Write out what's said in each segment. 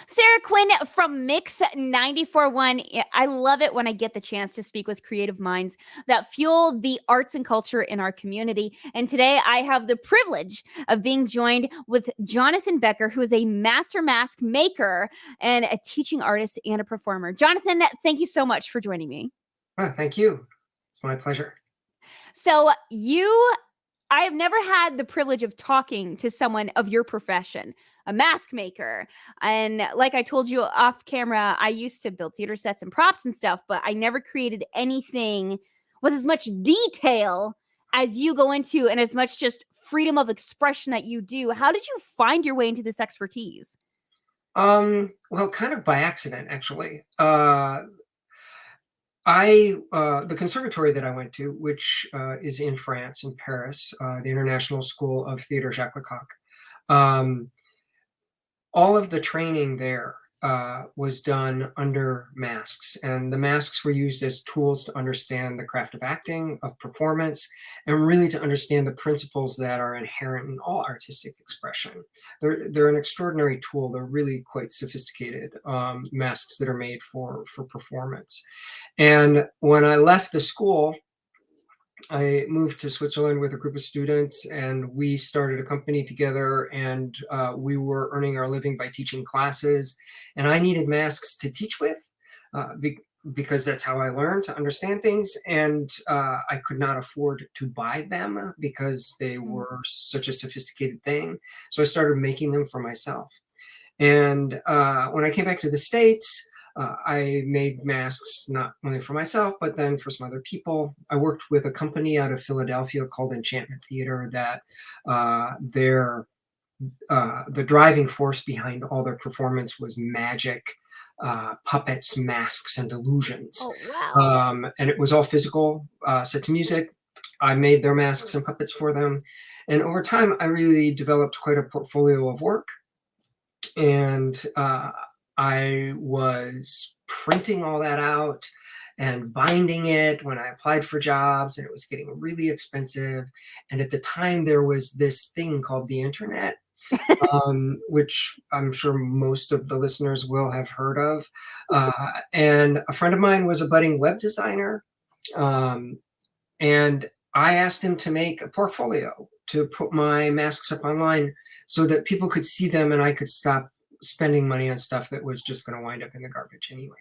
Sarah Quinn from Mix 94.1. I love it when I get the chance to speak with creative minds that fuel the arts and culture in our community. And today I have the privilege of being joined with Jonathan Becker, who is a master mask maker and a teaching artist and a performer. Jonathan, thank you so much for joining me. Thank you. It's my pleasure. So I have never had the privilege of talking to someone of your profession, a mask maker. And like I told you off camera, I used to build theater sets and props and stuff, but I never created anything with as much detail as you go into and as much just freedom of expression that you do. How did you find your way into this expertise? Well, kind of by accident, actually. The conservatory that I went to, which is in France, in Paris, the International School of Theatre Jacques Lecoq, all of the training there was done under masks, and the masks were used as tools to understand the craft of acting, of performance, and really to understand the principles that are inherent in all artistic expression. They're an extraordinary tool. They're really quite sophisticated masks that are made for performance. And when I left the school, I moved to Switzerland with a group of students, and we started a company together, and we were earning our living by teaching classes. And I needed masks to teach with because that's how I learned to understand things. And I could not afford to buy them because they were such a sophisticated thing. So I started making them for myself. And when I came back to the States, I made masks not only for myself, but then for some other people. I worked with a company out of Philadelphia called Enchantment Theater that the driving force behind all their performance was magic, puppets, masks, and illusions. Oh, wow. And it was all physical, set to music. I made their masks and puppets for them. And over time, I really developed quite a portfolio of work. And I was printing all that out and binding it when I applied for jobs, and it was getting really expensive. And at the time, there was this thing called the internet, which I'm sure most of the listeners will have heard of. And a friend of mine was a budding web designer, and I asked him to make a portfolio to put my masks up online so that people could see them and I could stop spending money on stuff that was just going to wind up in the garbage anyway.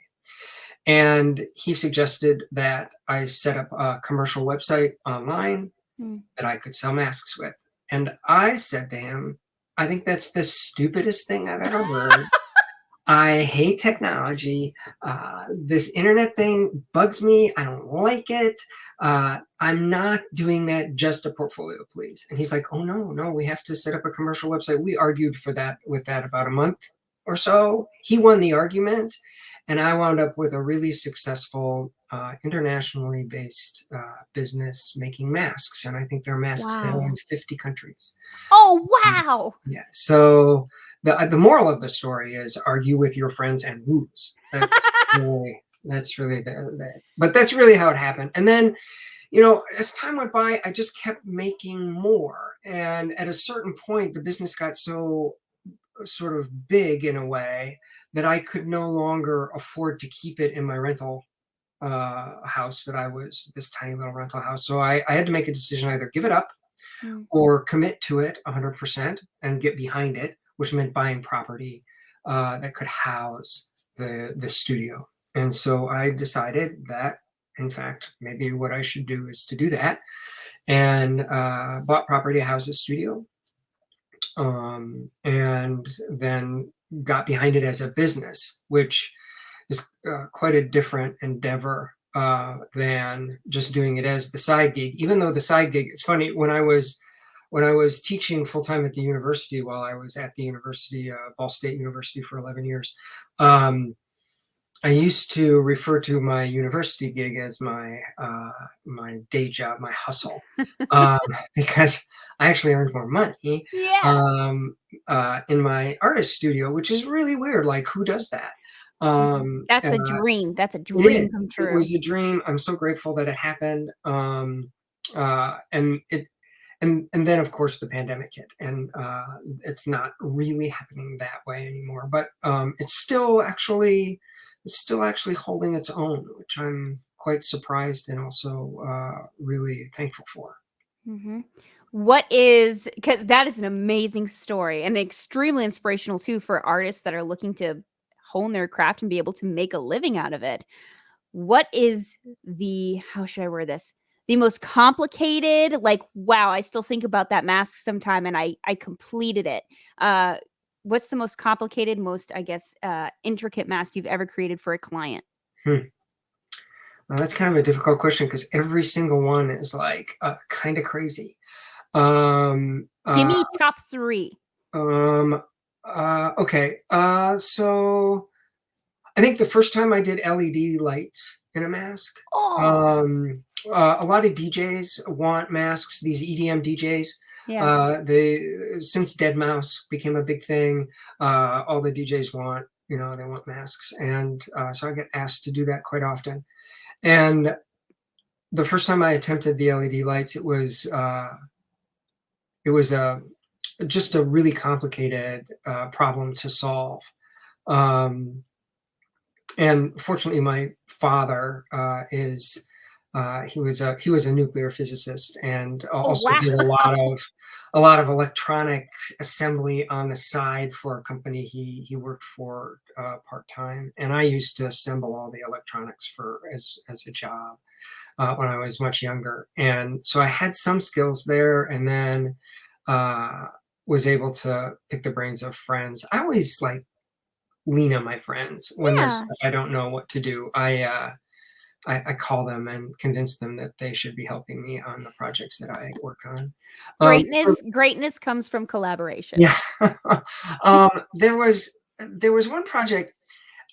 And he suggested that I set up a commercial website online that I could sell masks with. And I said to him, I think that's the stupidest thing I've ever heard. I hate technology. This internet thing bugs me. I don't like it. I'm not doing that, just a portfolio, please. And he's like, oh, no, we have to set up a commercial website. We argued with that about a month or so. He won the argument, and I wound up with a really successful internationally based business making masks. And I think there are masks now in 50 countries. Oh, wow. Yeah. So the moral of the story is argue with your friends and lose. That's really but that's really how it happened. And then, as time went by, I just kept making more. And at a certain point, the business got so sort of big in a way that I could no longer afford to keep it in my rental house this tiny little rental house. So I had to make a decision, either give it up or commit to it 100% and get behind it, which meant buying property that could house the studio. And so I decided that, in fact, maybe what I should do is to do that, and bought property to house the studio, and then got behind it as a business, which is quite a different endeavor than just doing it as the side gig. Even though the side gig, it's funny, when I was teaching full-time at the university, while I was at the university, Ball State University, for 11 years, I used to refer to my university gig as my day job, my hustle, because I actually earned more money in my artist studio, which is really weird. Like, who does that? That's a dream. That's a dream come true. It was a dream. I'm so grateful that it happened. And and then of course the pandemic hit, and it's not really happening that way anymore. But it's still actually holding its own, which I'm quite surprised and also really thankful for. Mhm. What is, because that is an amazing story and extremely inspirational too for artists that are looking to hone their craft and be able to make a living out of it. What is the, how should I word this? The most complicated, like, wow, I still think about that mask sometime and I completed it. Uh what's the most complicated, most, I guess, intricate mask you've ever created for a client? Hmm. Well, that's kind of a difficult question because every single one is like kind of crazy. Um, Give uh, me top 3. um, okay. So I think the first time I did LED lights in a mask, Oh, a lot of DJs want masks, these EDM DJs. yeah. They since Dead Mouse became a big thing, all the DJs want, they want masks, and so I get asked to do that quite often. And the first time I attempted the LED lights, it was just a really complicated problem to solve. Um, and fortunately, my father is he was a nuclear physicist and Oh, also wow. did a lot of electronic assembly on the side for a company he worked for part time. And I used to assemble all the electronics for as a job when I was much younger. And so I had some skills there, and then uh, was able to pick the brains of friends. I always like lean on my friends when there's Yeah. stuff I don't know what to do. I call them and convince them that they should be helping me on the projects that I work on. So Greatness comes from collaboration. yeah, um, there was one project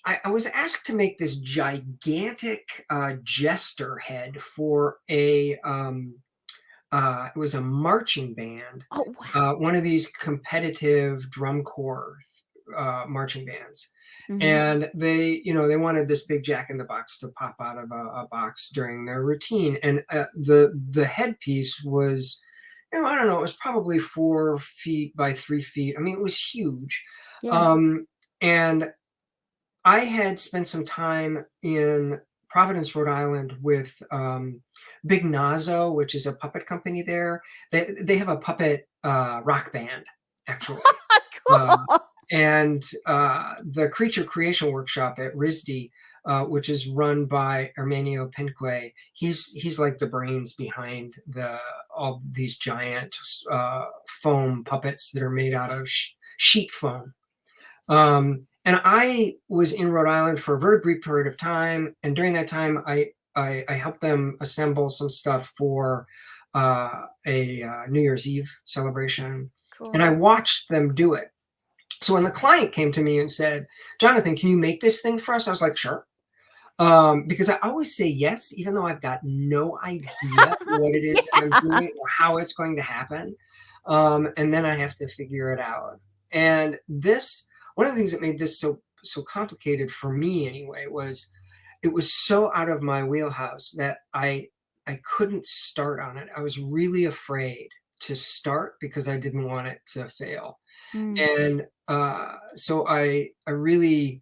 I was asked to make this gigantic jester head for it was a marching band, Oh, wow. one of these competitive drum corps marching bands. Mhm. And they wanted this big Jack in the Box to pop out of a box during their routine. And the headpiece was, I don't know, it was probably 4 feet by 3 feet. I mean, it was huge. Yeah. And I had spent some time in Providence, Rhode Island with Big Nazo, which is a puppet company there. They have a puppet rock band, actually. Uh, Cool. and the Creature Creation Workshop at RISD, which is run by Armenio Pinque, he's like the brains behind all these giant foam puppets that are made out of sheet foam. And I was in Rhode Island for a very brief period of time, and during that time, I helped them assemble some stuff for a New Year's Eve celebration, and Cool. I watched them do it. So when the client came to me and said, "Jonathan, can you make this thing for us?" I was like, "Sure." Because I always say yes, even though I've got no idea what it is that I'm doing or how it's going to happen. And then I have to figure it out. And one of the things that made this so complicated for me anyway was it was so out of my wheelhouse that I couldn't start on it. I was really afraid to start because I didn't want it to fail. Mm. And so I really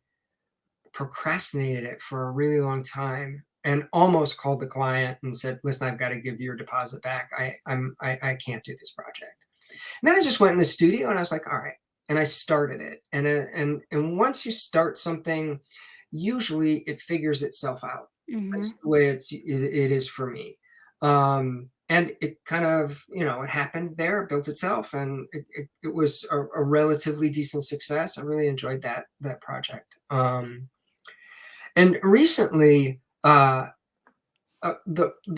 procrastinated it for a really long time and almost called the client and said, "Listen, I've got to give your deposit back. I can't do this project." And then I just went in the studio and I was like, "All right," and I started it. And once you start something, usually it figures itself out. That's Mhm. the way it is for me. And it kind of, it happened there, it built itself, and it was a relatively decent success. I really enjoyed that project. And recently, the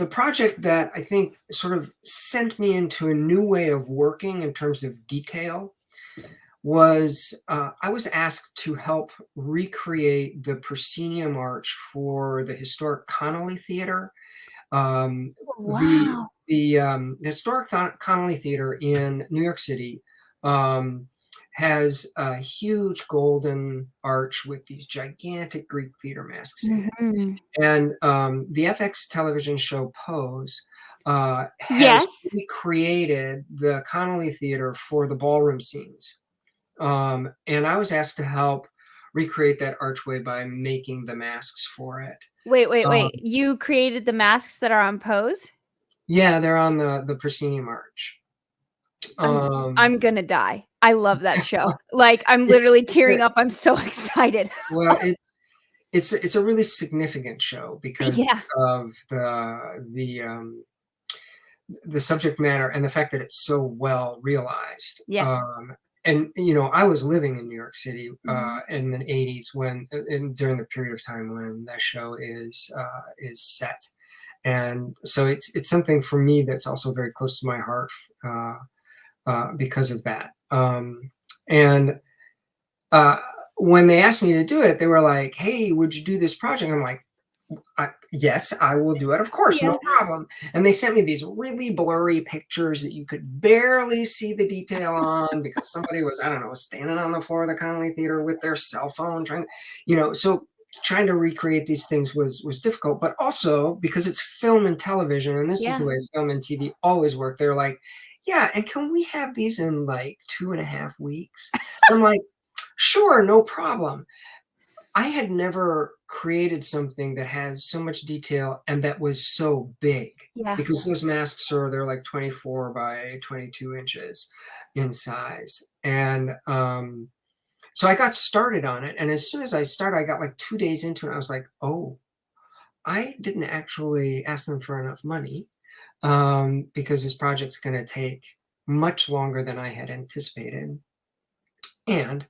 project that I think sort of sent me into a new way of working in terms of detail was I was asked to help recreate the proscenium arch for the historic Connelly Theater. The Wow. the historic Connelly Theater in New York City um, has a huge golden arch with these gigantic Greek theater masks in it. Mhm. And the FX television show Pose has Yes. recreated the Connelly Theater for the ballroom scenes. And I was asked to help recreate that archway by making the masks for it. Wait, wait, Um, wait. You created the masks that are on Pose? yeah, they're on the Proscenium arch. I'm Um, I'm gonna die. I love that show. Like, I'm it's literally tearing up. I'm so excited. well, it's a really significant show because Yeah. of the subject matter and the fact that it's so well realized. Yes. And I was living in New York City Mhm. in the '80s during the period of time when that show is set, and so it's something for me that's also very close to my heart because of that. And uh, when they asked me to do it, they were like, "Hey, would you do this project?" I'm like, yes, I will do it. Of course, Yeah. no problem. And they sent me these really blurry pictures that you could barely see the detail on because somebody was, I don't know, standing on the floor of the Connelly Theater with their cell phone so trying to recreate these things was difficult, but also because it's film and television, and this is Yeah. the way film and TV always work. They're like, yeah, and can we have these in like 2.5 weeks? I'm like, sure, no problem. I had never created something that has so much detail and that was so big Yeah. because those masks they're like 24 by 22 inches in size. And so I got started on it. And as soon as I started, I got like 2 days into it. I was like, oh, I didn't actually ask them for enough money because this project's going to take much longer than I had anticipated. And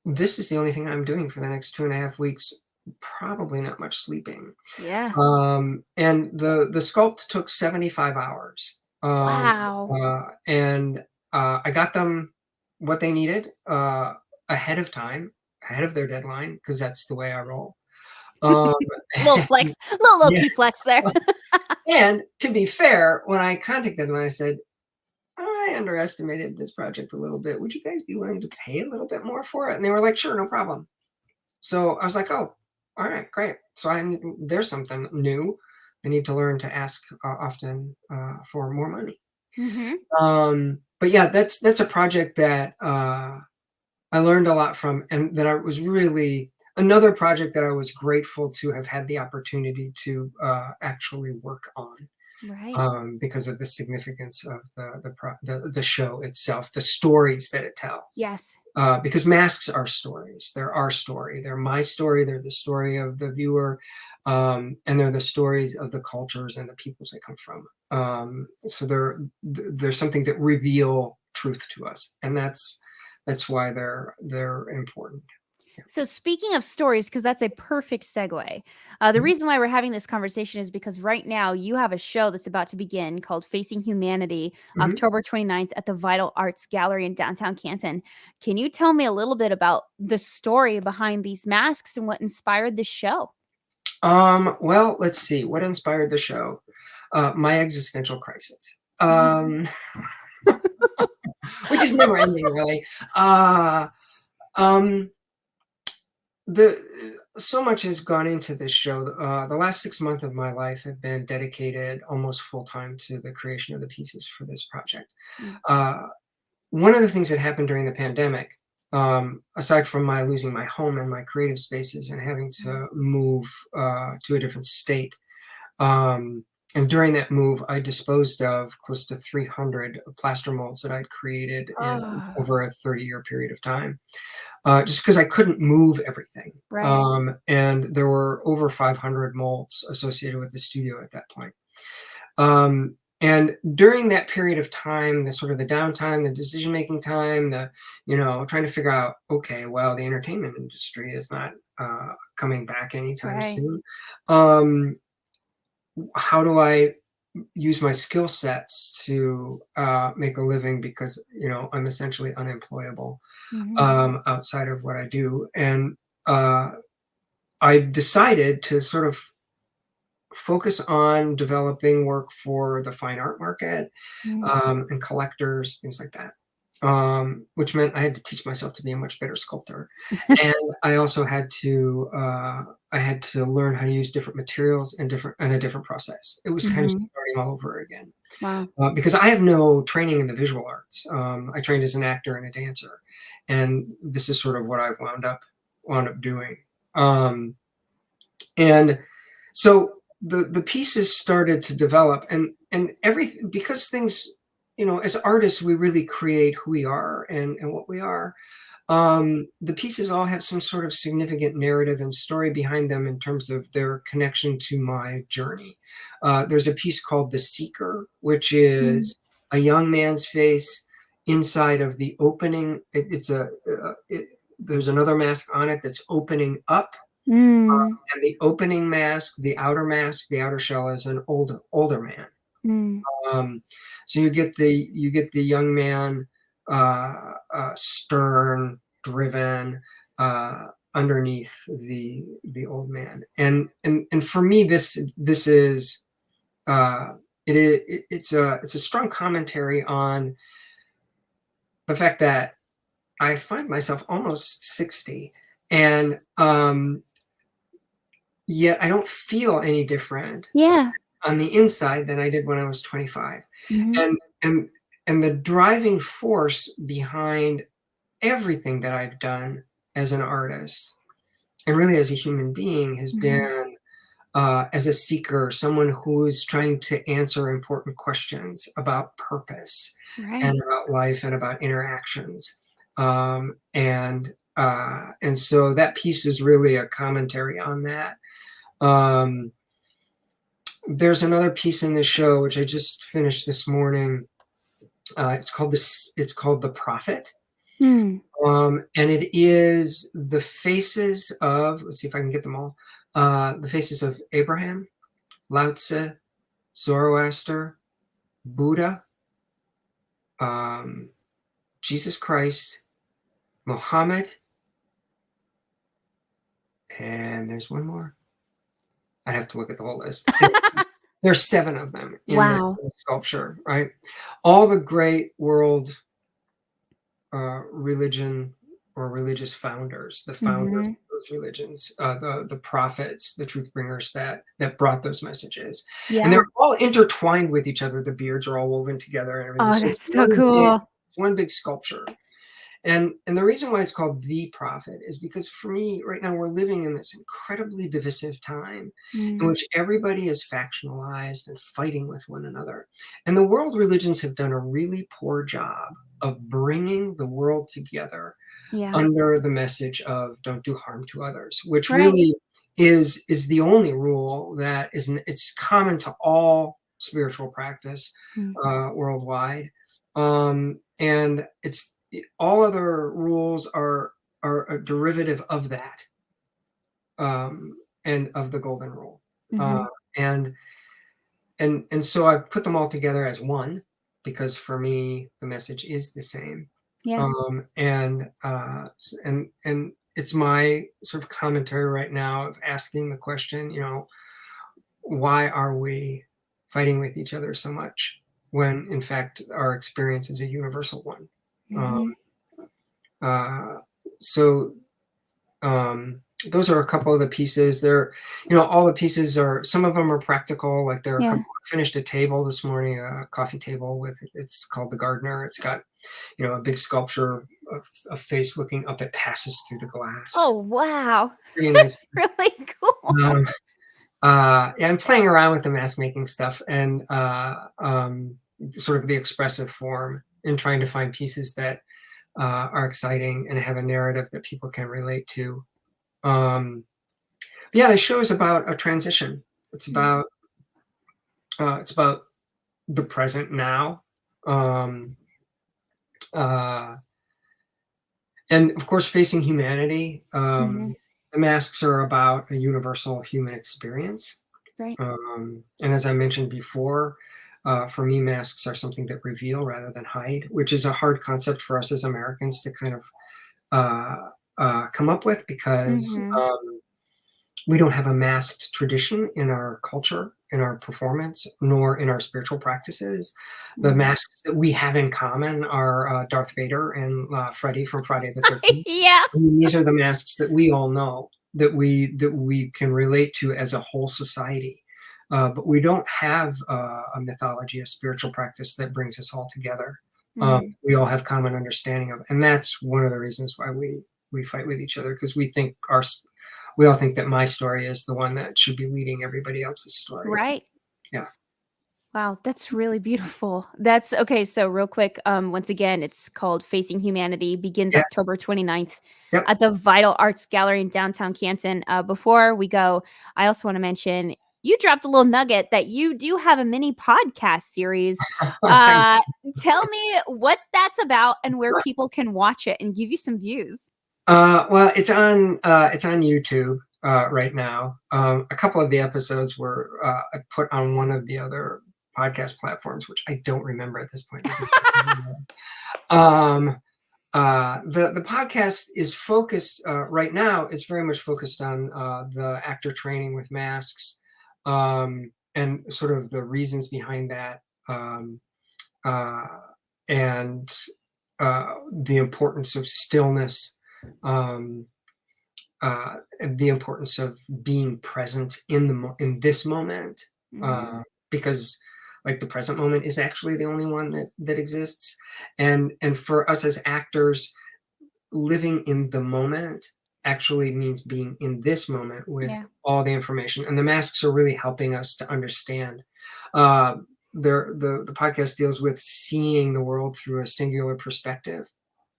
this is the only thing I'm doing for the next 2.5 weeks. Probably not much sleeping. Yeah. And the sculpt took 75 hours. Wow. And I got them what they needed ahead of time, ahead of their deadline, because that's the way I roll. Um, Little flex, little low yeah. key flex there. And to be fair, when I contacted them, I said, I underestimated this project a little bit. Would you guys be willing to pay a little bit more for it? And they were like, sure, no problem. So I was like, oh, all right, great. So there's something new. I need to learn to ask often for more money. Mhm. But yeah, that's a project that I learned a lot from, and that I was really another project that I was grateful to have had the opportunity to actually work on Right. because of the significance of the show itself, the stories that it tells. Yes. Because masks are stories. They're our story. They're my story. They're the story of the viewer, and they're the stories of the cultures and the peoples they come from. So they're something that reveal truth to us, and that's why they're important. So speaking of stories, because that's a perfect segue. The Mhm, reason why we're having this conversation is because right now you have a show that's about to begin called Facing Humanity, mhm. October 29th at the Vital Arts Gallery in downtown Canton. Can you tell me a little bit about the story behind these masks and what inspired the show? Well, let's see. What inspired the show? My existential crisis, which is never ending, really. Uh, um, the so much has gone into this show. The last 6 months of my life have been dedicated almost full time to the creation of the pieces for this project. Mm. Uh, One of the things that happened during the pandemic, aside from my losing my home and my creative spaces and having Mm. to move to a different state, um, and during that move, I disposed of close to 300 plaster molds that I'd created in Oh, over a 30-year period of time just because I couldn't move everything. right. And there were over 500 molds associated with the studio at that point. And during that period of time, the sort of the downtime, the decision-making time, trying to figure out, okay, well, the entertainment industry is not coming back anytime Right. soon. Um, how do I use my skill sets to make a living because I'm essentially unemployable Mhm. outside of what I do. And uh, I decided to sort of focus on developing work for the fine art market Mm. and collectors, things like that. which meant I had to teach myself to be a much better sculptor. And I also had to learn how to use different materials and a different process. It was kind of Mhm. starting all over again. Wow. Because I have no training in the visual arts. I trained as an actor and a dancer, and this is sort of what I wound up doing. And so the pieces started to develop, and everything, because things, as artists, we really create who we are and what we are. The pieces all have some sort of significant narrative and story behind them in terms of their connection to my journey. There's a piece called The Seeker, which Mm. is a young man's face inside of the opening. There's another mask on it that's opening up, Mm. and the opening mask, the outer shell, is an older man. Mm. Um, so you get the young man, stern, driven, underneath the old man, and for me, this is it's a strong commentary on the fact that I find myself almost 60, and yet I don't feel any different Yeah. on the inside than I did when I was 25. Mhm. And and and the driving force behind everything that I've done as an artist, and really as a human being, has Mhm. been, as a seeker, someone who's trying to answer important questions about purpose Right. and about life and about interactions. And so that piece is really a commentary on that. Um, there's another piece in the show which I just finished this morning. It's called The Prophet. Mm. And it is the faces of, let's see if I can get them all, the faces of Abraham, Lao Tzu, Zoroaster, Buddha, um, Jesus Christ, Muhammad, and there's one more. I'd have to look at the whole list. There's 7 of them in Wow. the sculpture, right? All the great world religion or religious founders, the founders Mhm. of those religions, the prophets, the truth bringers that brought those messages, and Yeah. they're all intertwined with each other. The beards are all woven together and everything. Oh, So that's so cool. it's one big sculpture. And the reason why it's called The Prophet is because for me, right now, we're living in this incredibly divisive time in Mm. which everybody is factionalized and fighting with one another. And the world religions have done a really poor job of bringing the world together Yeah. under the message of don't do harm to others, which Right. really is the only rule that it's common to all spiritual practice Mm. worldwide. And it's all other rules are a derivative of that, and of the golden rule. Uh, Mhm. and and so I put them all together as one because for me the message is the same. Yeah. And it's my sort of commentary right now of asking the question, why are we fighting with each other so much when in fact our experience is a universal one? Um, Mhm. uh, so those are a couple of the pieces. All the pieces are, some of them are practical, like I Yeah. finished a table this morning, a coffee table it's called the Gardener. It's got, a big sculpture of a face looking up, it passes through the glass. Oh, wow. Pretty That's nice. really cool. Um, yeah, I'm playing around with the mask making stuff and sort of the expressive form and trying to find pieces that are exciting and have a narrative that people can relate to. Um, yeah, the show is about a transition. It's Mm. about it's about the present now, um, uh, and of course facing humanity. Mhm. The masks are about a universal human experience, Right. and as I mentioned before, for me, masks are something that reveal rather than hide, which is a hard concept for us as Americans to kind of come up with because Mhm. we don't have a masked tradition in our culture, in our performance, nor in our spiritual practices. The masks that we have in common are Darth Vader and Freddy from Friday the 13th. Yeah. I mean, these are the masks that we all know, that we can relate to as a whole society. But we don't have a mythology, a spiritual practice that brings us all together. We all have common understanding of, and that's one of the reasons why we fight with each other, because we all think that my story is the one that should be leading everybody else's story. Right. Yeah. Wow, that's really beautiful. That's okay. So real quick, once again, it's called Facing Humanity, begins Yeah. October 29th Yep. at the Vital Arts Gallery in downtown Canton. Before we go, I also want to mention you dropped a little nugget that you do have a mini podcast series. Tell me what that's about and where people can watch it and give you some views. Well, it's on YouTube right now. A couple of the episodes were put on one of the other podcast platforms, which I don't remember at this point. The podcast is focused right now. It's very much focused on the actor training with masks, and sort of the reasons behind that, and the importance of stillness, and the importance of being present in this moment, because like the present moment is actually the only one that exists, and for us as actors, living in the moment actually means being in this moment with all the information, and the masks are really helping us to understand. The podcast deals with seeing the world through a singular perspective,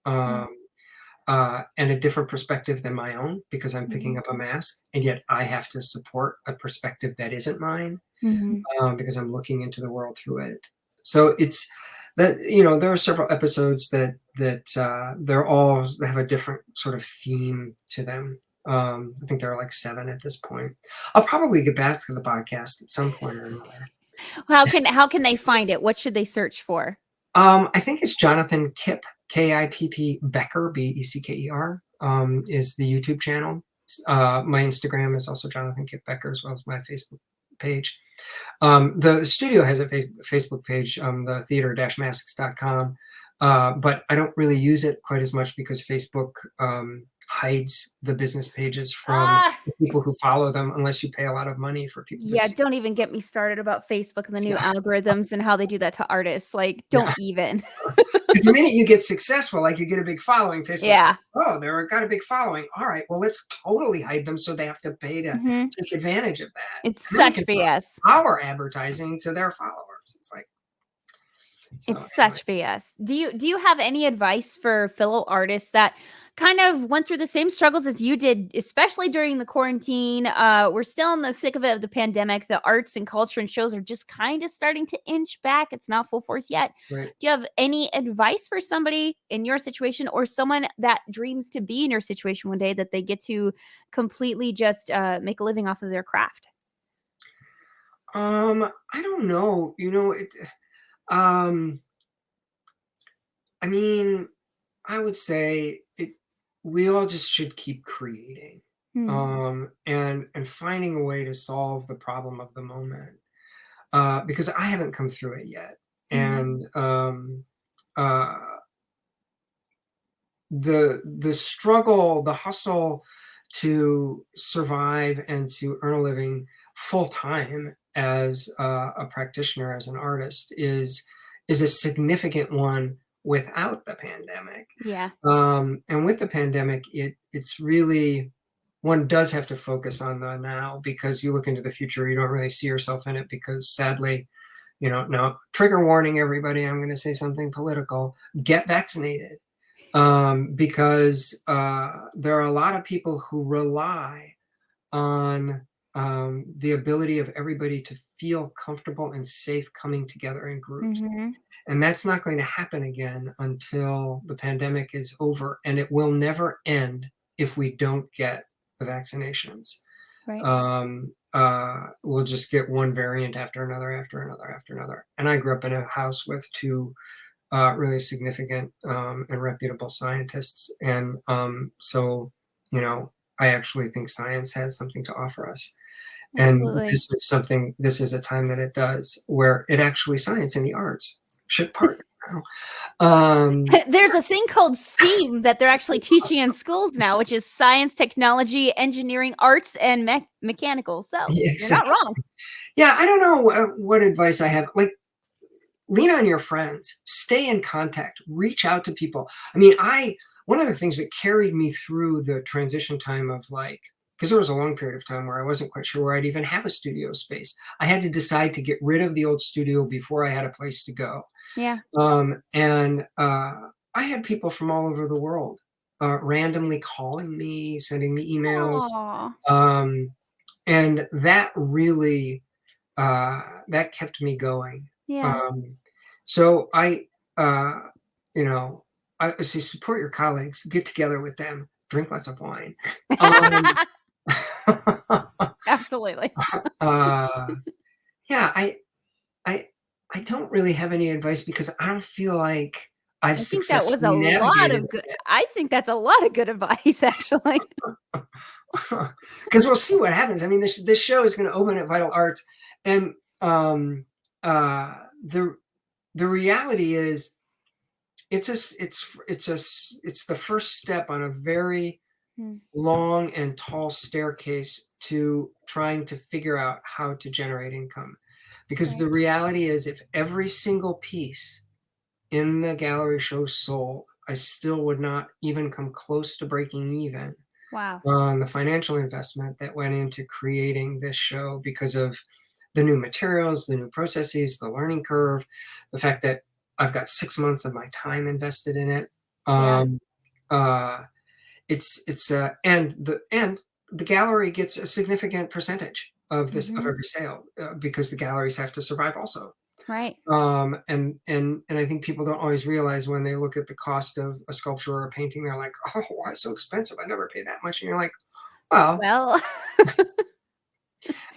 and a different perspective than my own, because I'm picking up a mask, and yet I have to support a perspective that isn't mine, because I'm looking into the world through it. So it's that, there are several episodes that they're all have a different sort of theme to them. I think there are like 7 at this point. I'll probably get back to the podcast at some point or another. How can they find it? What should they search for? I think it's Jonathan Kipp, Kipp Becker, Becker, is the YouTube channel. My Instagram is also Jonathan Kipp Becker, as well as my Facebook page. The studio has a Facebook page, the theater-masks.com, but I don't really use it quite as much because Facebook hides the business pages from the people who follow them, unless you pay a lot of money for people to see. Don't even get me started about Facebook and the new algorithms and how they do that to artists. Like, don't even. Because the minute you get successful, like you get a big following, Facebook's like, oh, they've got a big following. All right, well, let's totally hide them so they have to pay to take advantage of that. It's such BS. Our advertising to their followers. It's like, such BS. Do you have any advice for fellow artists that kind of went through the same struggles as you did, especially during the quarantine? We're still in the thick of it, of the pandemic. The arts and culture and shows are just kind of starting to inch back. It's not full force yet. Right. Do you have any advice for somebody in your situation, or someone that dreams to be in your situation one day, that they get to completely just make a living off of their craft? I don't know. I mean, I would say we all just should keep creating, and finding a way to solve the problem of the moment, because I haven't come through it yet, and the struggle, the hustle to survive and to earn a living full time as a practitioner, as an artist, is a significant one without the pandemic. Yeah. And with the pandemic, it's really, one does have to focus on the now, because you look into the future, you don't really see yourself in it, because sadly, now, trigger warning, everybody, I'm going to say something political: get vaccinated. Because there are a lot of people who rely on the ability of everybody to feel comfortable and safe coming together in groups. And that's not going to happen again until the pandemic is over, and it will never end if we don't get the vaccinations. Right. We'll just get one variant after another, after another, after another. And I grew up in a house with 2 really significant and reputable scientists. And so, I actually think science has something to offer us. And Absolutely. this is a time that it does, where it actually science and the arts should partner now. There's a thing called STEAM that they're actually teaching in schools now, which is science, technology, engineering, arts, and mechanical. So Yeah, you're not exactly. wrong. Yeah, I don't know what advice I have. Like, lean on your friends, stay in contact, reach out to people. I mean, one of the things that carried me through the transition time of like, because there was a long period of time where I wasn't quite sure where I'd even have a studio space. I had to decide to get rid of the old studio before I had a place to go. Yeah. And I had people from all over the world randomly calling me, sending me emails. Aw. And that really, that kept me going. Yeah. So uh, you know, I say support your colleagues, get together with them, drink lots of wine. Um, Absolutely. uh, yeah, I I don't really have any advice because I don't feel like I've I think that was a successfully lot navigated of good. it. I think that's a lot of good advice, actually. Because we'll see what happens. I mean, this show is going to open at Vital Arts, and uh, the the reality is, it's the first step on a very Hmm. long and tall staircase to trying to figure out how to generate income. Because Right. the reality is, if every single piece in the gallery show sold, I still would not even come close to breaking even Wow. on the financial investment that went into creating this show, because of the new materials, the new processes, the learning curve, the fact that I've got 6 months of my time invested in it. Yeah. Um, uh, and the gallery gets a significant percentage of Hmm. every sale, because the galleries have to survive also. Right. And I think people don't always realize, when they look at the cost of a sculpture or a painting, they're like, "Oh, why so expensive? I never paid that much." And you're like, "Well, Well,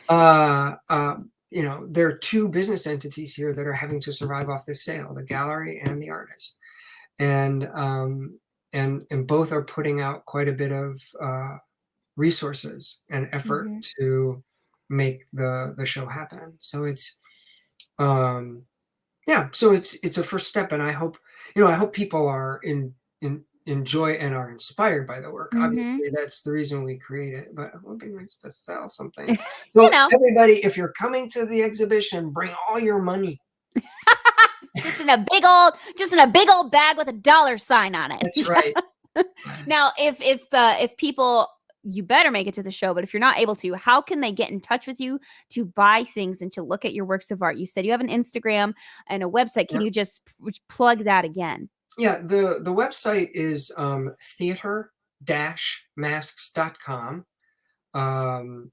uh, uh, there are two business entities here that are having to survive off this sale: the gallery and the artist, and both are putting out quite a bit of resources and effort hmm to make the show happen. So it's um, yeah, so it's a first step, and I hope people are in enjoy and are inspired by the work. hmm Obviously, that's the reason we create it, but it would be nice to sell something. you So know, everybody, if you're coming to the exhibition, bring all your money. just in a big old bag with a dollar sign on it. That's right. Now, if people, you better make it to the show, but if you're not able to, how can they get in touch with you to buy things and to look at your works of art? You said you have an Instagram and a website. Can Yeah. you just plug that again? Yeah, the website is theater-masks.com.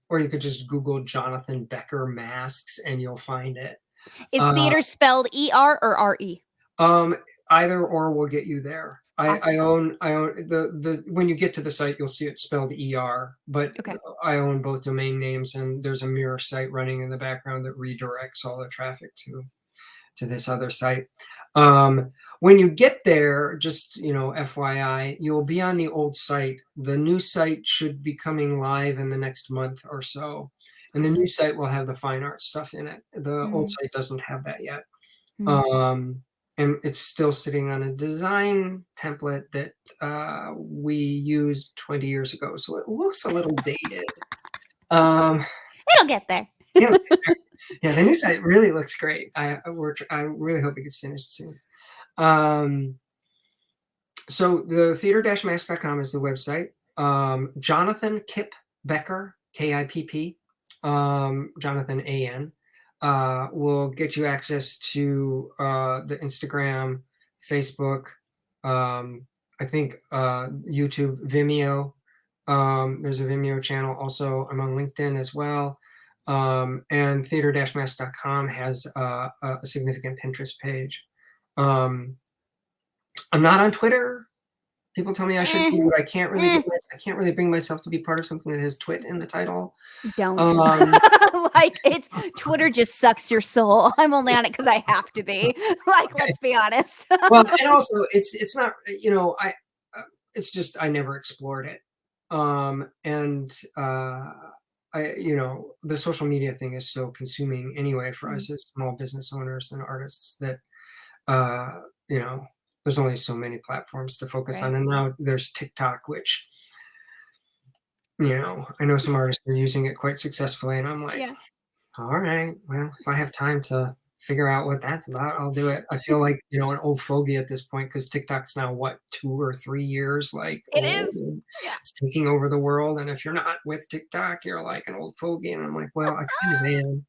Or you could just Google Jonathan Becker masks and you'll find it. Is Uh, theater spelled ER or RE? Um, Either or will get you there. Awesome. I own the when you get to the site, you'll see it spelled ER, but Okay. I own both domain names, and there's a mirror site running in the background that redirects all the traffic to this other site. When you get there, just, FYI, you'll be on the old site. The new site should be coming live in the next month or so. And the new Awesome. site will have the fine art stuff in it. The old Mm, site doesn't have that yet. mm. Um, and it's still sitting on a design template that we used 20 years ago. So it looks a little dated. Um, It'll get there. yeah, yeah, the new site really looks great. I really hope it gets finished soon. So the theater-mask.com is the website. Jonathan Kip Becker, Kipp, Jonathan AN, will get you access to the Instagram, Facebook, I think YouTube, Vimeo. There's a Vimeo channel also. I'm on LinkedIn as well. And theater-mask.com has a significant Pinterest page. I'm not on Twitter. People tell me I should be, Eh, but eh, I can't really bring myself to be part of something that has twit in the title. don't. Um, Like, it's Twitter just sucks your soul. I'm only on it because I have to be. Like, okay. let's be honest. Well, and also it's not, I it's just I never explored it. And the social media thing is so consuming anyway for Mm, us as small business owners and artists that, uh, you know, there's only so many platforms to focus on. right. And now there's TikTok, which, I know some artists are using it quite successfully. And I'm like, Yeah. all right, well, if I have time to figure out what that's about, I'll do it. I feel like, an old fogey at this point because TikTok's now what, 2 or 3 years like It old. is. And Yeah. it's taking over the world. And if you're not with TikTok, you're like an old fogey. And I'm like, well, I kind of am.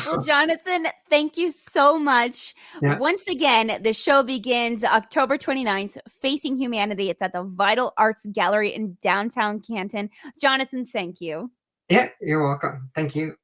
Well, Jonathan, thank you so much. Yeah. Once again, the show begins October 29th, Facing Humanity. It's at the Vital Arts Gallery in downtown Canton. Jonathan, thank you. Yeah, you're welcome. Thank you.